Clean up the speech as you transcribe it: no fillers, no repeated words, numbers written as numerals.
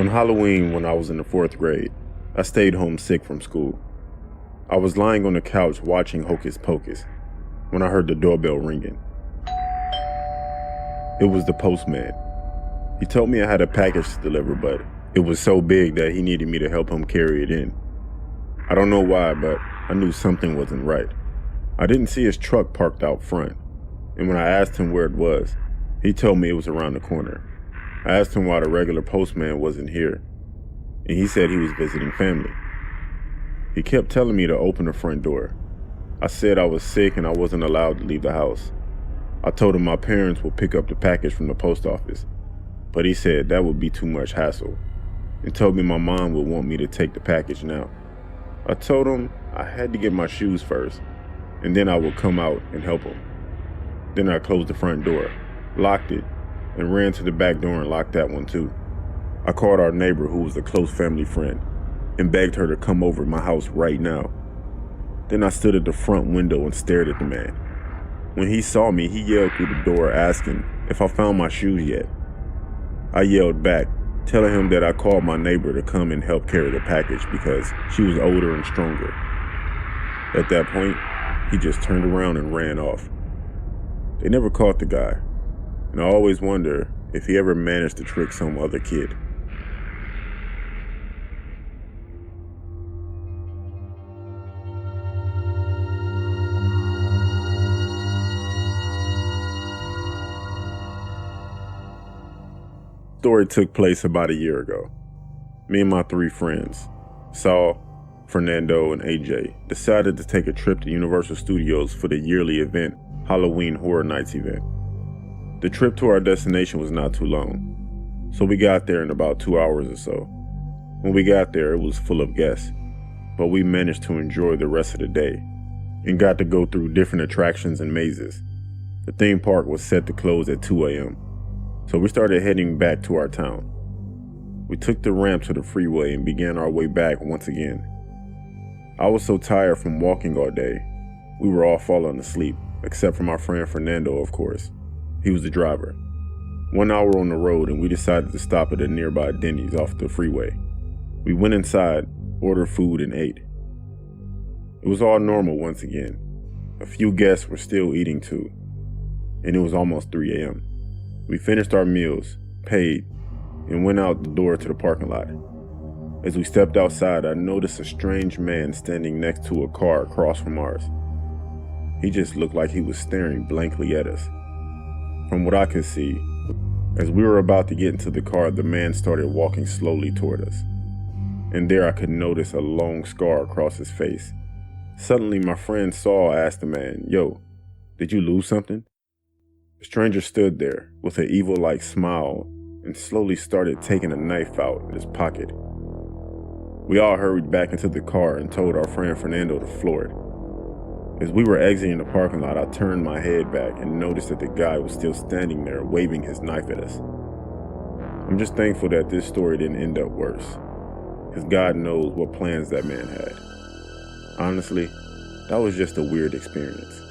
On Halloween, when I was in the 4th grade, I stayed home sick from school. I was lying on the couch watching Hocus Pocus when I heard the doorbell ringing. It was the postman. He told me I had a package to deliver, but it was so big that he needed me to help him carry it in. I don't know why, but I knew something wasn't right. I didn't see his truck parked out front, and when I asked him where it was, he told me it was around the corner. I asked him why the regular postman wasn't here, and he said he was visiting family. He kept telling me to open the front door. I said I was sick and I wasn't allowed to leave the house. I told him my parents would pick up the package from the post office, but he said that would be too much hassle, and told me my mom would want me to take the package now. I told him I had to get my shoes first, and then I would come out and help him. Then I closed the front door, locked it, and ran to the back door and locked that one too. I called our neighbor, who was a close family friend, and begged her to come over to my house right now. Then I stood at the front window and stared at the man. When he saw me, he yelled through the door asking if I found my shoes yet. I yelled back, telling him that I called my neighbor to come and help carry the package because she was older and stronger. At that point, he just turned around and ran off. They never caught the guy, and I always wonder if he ever managed to trick some other kid. Story took place about a year ago. Me and my 3 friends, Saul, Fernando, and AJ, decided to take a trip to Universal Studios for the yearly event, Halloween Horror Nights event. The trip to our destination was not too long, so we got there in about 2 hours or so. When we got there, it was full of guests, but we managed to enjoy the rest of the day and got to go through different attractions and mazes. The theme park was set to close at 2 a.m., so we started heading back to our town. We took the ramp to the freeway and began our way back once again. I was so tired from walking all day, we were all falling asleep, except for my friend Fernando, of course. He was the driver. 1 hour on the road and we decided to stop at a nearby Denny's off the freeway. We went inside, ordered food, and ate. It was all normal once again. A few guests were still eating too, and it was almost 3 a.m. We finished our meals, paid, and went out the door to the parking lot. As we stepped outside, I noticed a strange man standing next to a car across from ours. He just looked like he was staring blankly at us. From what I could see, as we were about to get into the car, the man started walking slowly toward us. And there I could notice a long scar across his face. Suddenly, my friend Saul asked the man, "Yo, did you lose something?" The stranger stood there with an evil-like smile and slowly started taking a knife out of his pocket. We all hurried back into the car and told our friend Fernando to floor it. As we were exiting the parking lot, I turned my head back and noticed that the guy was still standing there waving his knife at us. I'm just thankful that this story didn't end up worse, because God knows what plans that man had. Honestly, that was just a weird experience.